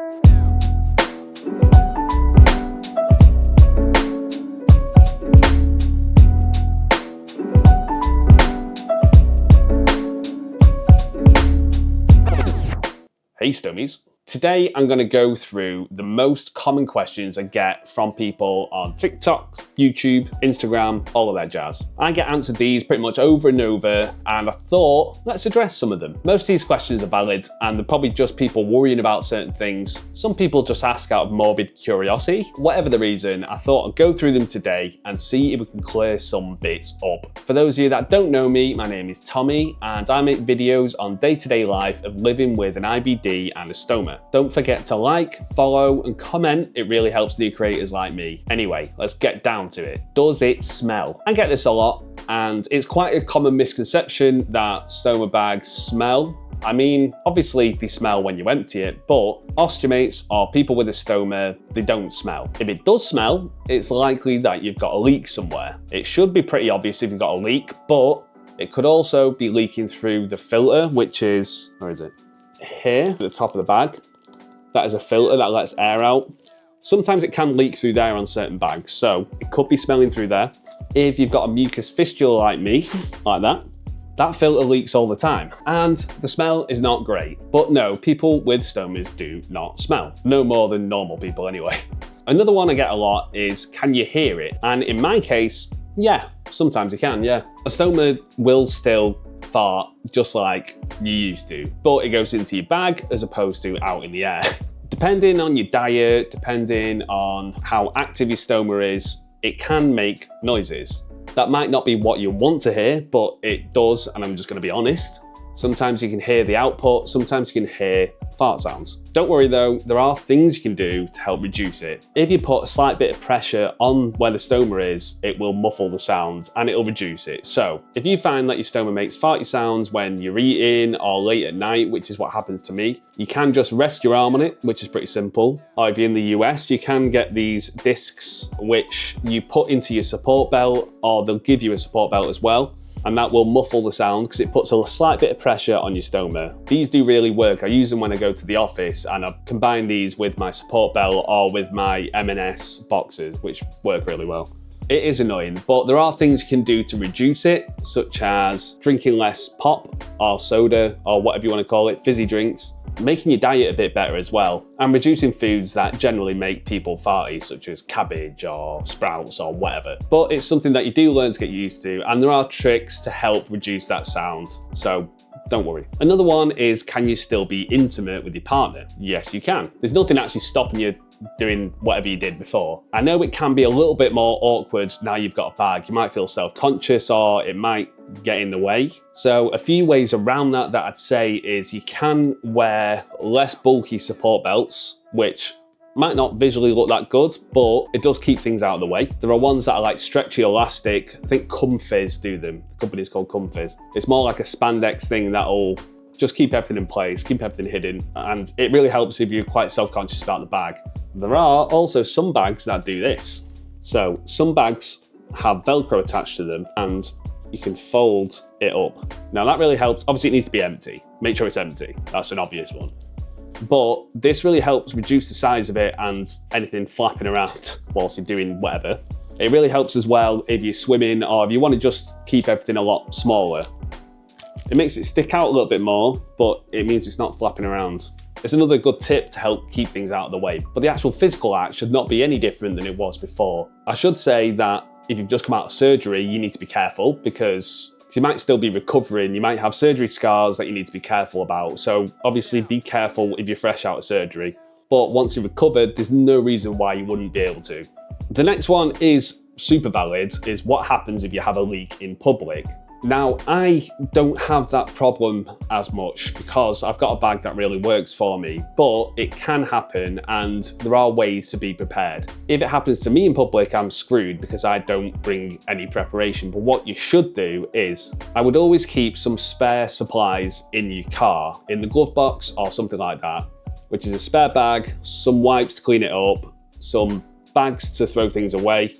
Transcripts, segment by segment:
Hey Stomies. Today I'm going to go through the most common questions I get from people on TikTok, YouTube, Instagram, all of that jazz. I get answered these pretty much over and over, and I thought, let's address some of them. Most of these questions are valid, and they're probably just people worrying about certain things. Some people just ask out of morbid curiosity. Whatever the reason, I thought I'd go through them today and see if we can clear some bits up. For those of you that don't know me, my name is Tommy, and I make videos on day-to-day life of living with an IBD and a stoma. Don't forget to like, follow, and comment. It really helps new creators like me. Anyway, let's get down to it. Does it smell? I get this a lot, and it's quite a common misconception that stoma bags smell. I mean, obviously they smell when you empty it, but osteomates or people with a stoma, they don't smell. If it does smell, it's likely that you've got a leak somewhere. It should be pretty obvious if you've got a leak, but it could also be leaking through the filter, which is, where is it? Here at the top of the bag. That is a filter that lets air out. Sometimes it can leak through there on certain bags, so it could be smelling through there. If you've got a mucus fistula like me, like that filter leaks all the time, and the smell is not great. But no, people with stomas do not smell. No more than normal people anyway. Another one I get a lot is, can you hear it? And in my case, yeah, sometimes you can, yeah. A stoma will still fart just like you used to, but it goes into your bag as opposed to out in the air. Depending on your diet, depending on how active your stoma is, it can make noises. That might not be what you want to hear, but it does, and I'm just going to be honest. Sometimes you can hear the output, sometimes you can hear fart sounds. Don't worry though, there are things you can do to help reduce it. If you put a slight bit of pressure on where the stoma is, it will muffle the sound and it'll reduce it. So if you find that your stoma makes farty sounds when you're eating or late at night, which is what happens to me, you can just rest your arm on it, which is pretty simple. Or if you're in the US, you can get these discs which you put into your support belt, or they'll give you a support belt as well. And that will muffle the sound because it puts a slight bit of pressure on your stoma. These do really work. I use them when I go to the office, and I combine these with my support belt or with my M&S boxes, which work really well. It is annoying, but there are things you can do to reduce it, such as drinking less pop or soda or whatever you want to call it, fizzy drinks, making your diet a bit better as well, and reducing foods that generally make people farty, such as cabbage or sprouts or whatever. But it's something that you do learn to get used to, and there are tricks to help reduce that sound, so don't worry. Another one is, can you still be intimate with your partner? Yes, you can. There's nothing actually stopping you doing whatever you did before. I know it can be a little bit more awkward now you've got a bag. You might feel self-conscious, or it might get in the way. So a few ways around that I'd say is, you can wear less bulky support belts, which might not visually look that good, but it does keep things out of the way. There are ones that are like stretchy elastic. I think Comfizz do them. The company's called Comfizz. It's more like a spandex thing that'll just keep everything in place, keep everything hidden, and it really helps if you're quite self-conscious about the bag. There are also some bags that do this. So some bags have Velcro attached to them, and you can fold it up. Now that really helps. Obviously it needs to be empty. Make sure it's empty. That's an obvious one. But this really helps reduce the size of it and anything flapping around whilst you're doing whatever. It really helps as well if you're swimming, or if you want to just keep everything a lot smaller. It makes it stick out a little bit more, but it means it's not flapping around. It's another good tip to help keep things out of the way. But the actual physical act should not be any different than it was before. I should say that if you've just come out of surgery, you need to be careful, because you might still be recovering. You might have surgery scars that you need to be careful about. So obviously be careful if you're fresh out of surgery. But once you've recovered, there's no reason why you wouldn't be able to. The next one is super valid, is what happens if you have a leak in public. Now, I don't have that problem as much because I've got a bag that really works for me, but it can happen and there are ways to be prepared. If it happens to me in public, I'm screwed because I don't bring any preparation. But what you should do is, I would always keep some spare supplies in your car, in the glove box or something like that, which is a spare bag, some wipes to clean it up, some bags to throw things away,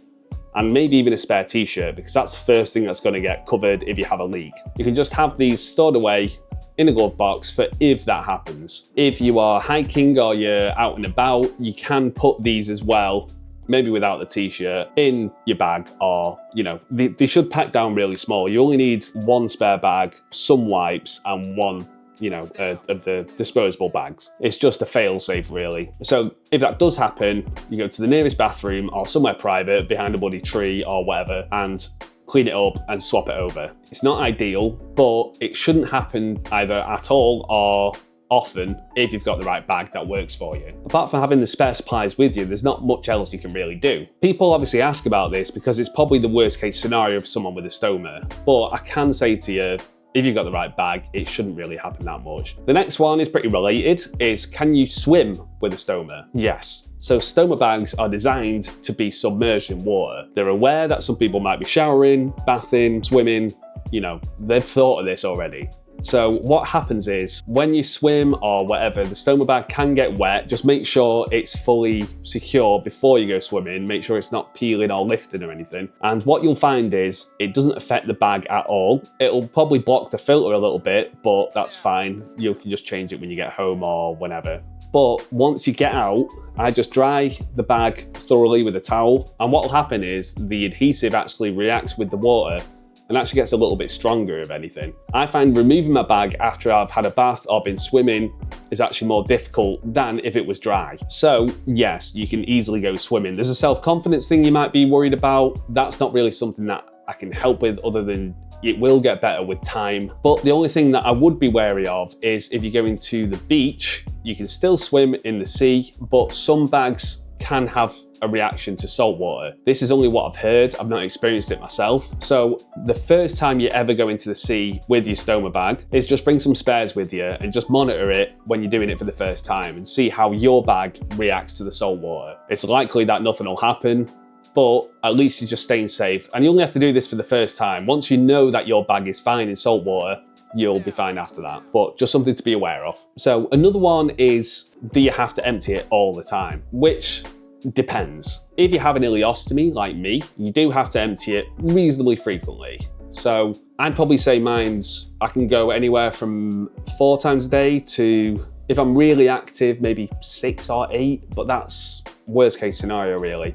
and maybe even a spare t-shirt, because that's the first thing that's going to get covered if you have a leak. You can just have these stored away in a glove box for if that happens. If you are hiking or you're out and about, you can put these as well, maybe without the t-shirt, in your bag, or, you know, they should pack down really small. You only need one spare bag, some wipes, and one, you know, of the disposable bags. It's just a fail-safe, really. So if that does happen, you go to the nearest bathroom or somewhere private behind a bloody tree or whatever and clean it up and swap it over. It's not ideal, but it shouldn't happen either at all or often if you've got the right bag that works for you. Apart from having the spare supplies with you, there's not much else you can really do. People obviously ask about this because it's probably the worst case scenario for someone with a stoma, but I can say to you, if you've got the right bag, it shouldn't really happen that much. The next one is pretty related, is can you swim with a stoma? Yes. So stoma bags are designed to be submerged in water. They're aware that some people might be showering, bathing, swimming, you know, they've thought of this already. So what happens is when you swim or whatever, the stoma bag can get wet. Just make sure it's fully secure before you go swimming. Make sure it's not peeling or lifting or anything. And what you'll find is it doesn't affect the bag at all. It'll probably block the filter a little bit, but that's fine. You can just change it when you get home or whenever. But once you get out, I just dry the bag thoroughly with a towel. And what will happen is the adhesive actually reacts with the water and actually gets a little bit stronger, if anything. I find removing my bag after I've had a bath or been swimming is actually more difficult than if it was dry. So yes, you can easily go swimming. There's a self-confidence thing you might be worried about. That's not really something that I can help with, other than it will get better with time. But the only thing that I would be wary of is if you're going to the beach, you can still swim in the sea, but some bags can have a reaction to salt water. This is only what I've heard. I've not experienced it myself. So the first time you ever go into the sea with your stoma bag is just bring some spares with you and just monitor it when you're doing it for the first time and see how your bag reacts to the salt water. It's likely that nothing will happen, but at least you're just staying safe. And you only have to do this for the first time. Once you know that your bag is fine in salt water, you'll be fine after that, but just something to be aware of. So another one is, do you have to empty it all the time? Which depends. If you have an ileostomy like me, you do have to empty it reasonably frequently. So I'd probably say mine's, I can go anywhere from 4 times a day to, if I'm really active, maybe 6 or 8, but that's worst case scenario really.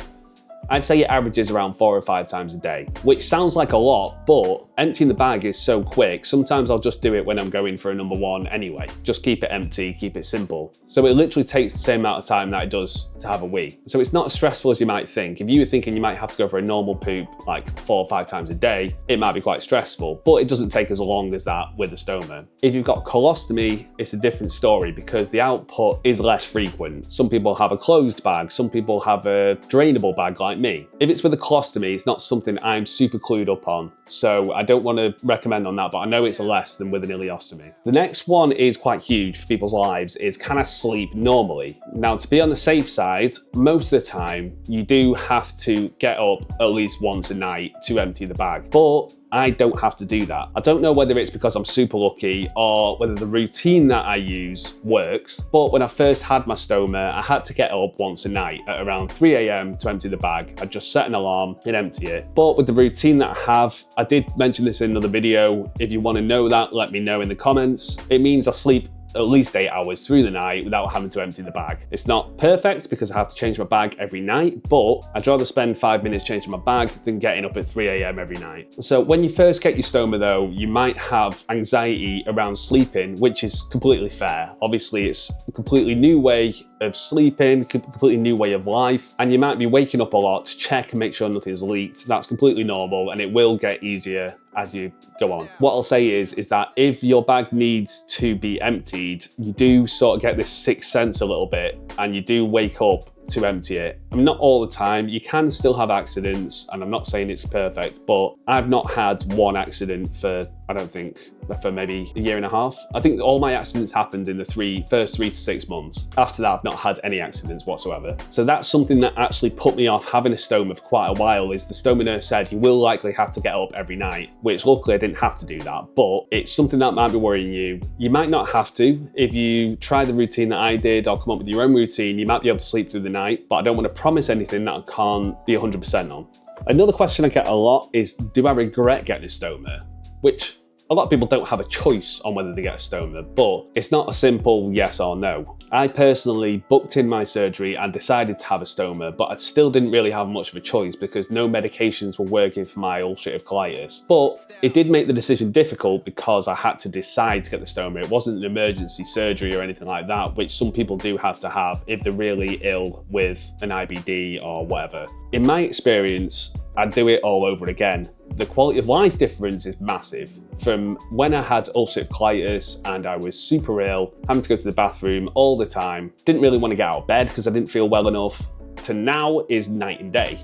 I'd say it averages around 4 or 5 times a day, which sounds like a lot, but emptying the bag is so quick. Sometimes I'll just do it when I'm going for a number 1 anyway. Just keep it empty, keep it simple. So it literally takes the same amount of time that it does to have a wee. So it's not as stressful as you might think. If you were thinking you might have to go for a normal poop like 4 or 5 times a day, it might be quite stressful, but it doesn't take as long as that with a stoma. If you've got colostomy, it's a different story because the output is less frequent. Some people have a closed bag, some people have a drainable bag like me. If it's with a colostomy, it's not something I'm super clued up on, so I don't want to recommend on that, but I know it's less than with an ileostomy. The next one is quite huge for people's lives, is can I sleep normally? Now, to be on the safe side, most of the time you do have to get up at least once a night to empty the bag, but I don't have to do that. I don't know whether it's because I'm super lucky or whether the routine that I use works, but when I first had my stoma, I had to get up once a night at around 3 AM to empty the bag. I'd just set an alarm and empty it. But with the routine that I have, I did mention this in another video. If you want to know that, let me know in the comments. It means I sleep at least 8 hours through the night without having to empty the bag. It's not perfect because I have to change my bag every night, but I'd rather spend 5 minutes changing my bag than getting up at 3 AM every night. So when you first get your stoma though, you might have anxiety around sleeping, which is completely fair. Obviously it's a completely new way of sleeping, completely new way of life, and you might be waking up a lot to check and make sure nothing's leaked. That's completely normal and it will get easier as you go on. What I'll say is that if your bag needs to be emptied, you do sort of get this sixth sense a little bit and you do wake up to empty it. I mean, not all the time. You can still have accidents, and I'm not saying it's perfect, but I've not had one accident for, I don't think, for maybe a year and a half. I think all my accidents happened in the first 3 to 6 months. After that, I've not had any accidents whatsoever. So that's something that actually put me off having a stoma for quite a while, is the stoma nurse said you will likely have to get up every night, which luckily I didn't have to do that, but it's something that might be worrying you. You might not have to. If you try the routine that I did or come up with your own routine, you might be able to sleep through the night, but I don't want to promise anything that I can't be 100% on. Another question I get a lot is, do I regret getting a stoma? Which A lot of people don't have a choice on whether they get a stoma, but it's not a simple yes or no. I personally booked in my surgery and decided to have a stoma, but I still didn't really have much of a choice because no medications were working for my ulcerative colitis. But it did make the decision difficult because I had to decide to get the stoma. It wasn't an emergency surgery or anything like that, which some people do have to have if they're really ill with an IBD or whatever. In my experience, I'd do it all over again. The quality of life difference is massive. From when I had ulcerative colitis and I was super ill, having to go to the bathroom all the time, didn't really want to get out of bed because I didn't feel well enough, to now is night and day.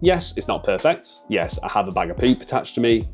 Yes, it's not perfect. Yes, I have a bag of poop attached to me,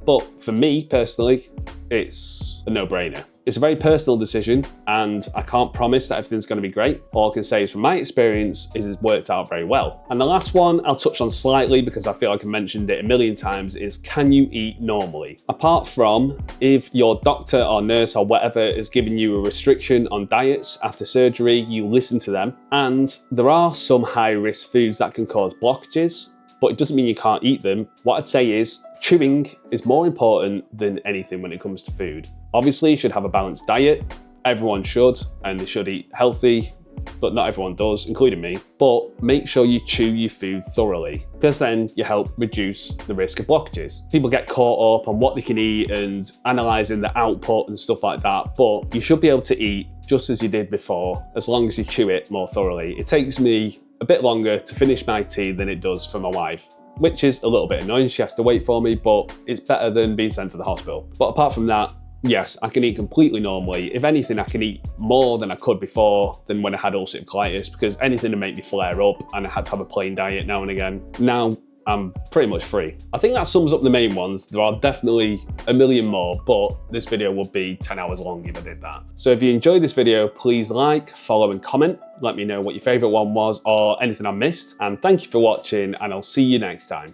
but for me personally, it's a no-brainer. It's a very personal decision and I can't promise that everything's going to be great. All I can say is from my experience is it's worked out very well. And the last one I'll touch on slightly because I feel like I mentioned it a million times is, can you eat normally? Apart from if your doctor or nurse or whatever is giving you a restriction on diets after surgery, you listen to them. And there are some high-risk foods that can cause blockages, but it doesn't mean you can't eat them. What I'd say is chewing is more important than anything when it comes to food. Obviously, you should have a balanced diet. Everyone should, and they should eat healthy, but not everyone does, including me. But make sure you chew your food thoroughly, because then you help reduce the risk of blockages. People get caught up on what they can eat and analysing the output and stuff like that, but you should be able to eat just as you did before, as long as you chew it more thoroughly. It takes me a bit longer to finish my tea than it does for my wife, which is a little bit annoying. She has to wait for me, but it's better than being sent to the hospital. But apart from that, yes, I can eat completely normally. If anything, I can eat more than I could before than when I had ulcerative colitis, because anything to make me flare up and I had to have a plain diet now and again. Now I'm pretty much free. I think that sums up the main ones. There are definitely a million more, but this video would be 10 hours long if I did that. So if you enjoyed this video, please like, follow and comment. Let me know what your favorite one was or anything I missed. And thank you for watching, and I'll see you next time.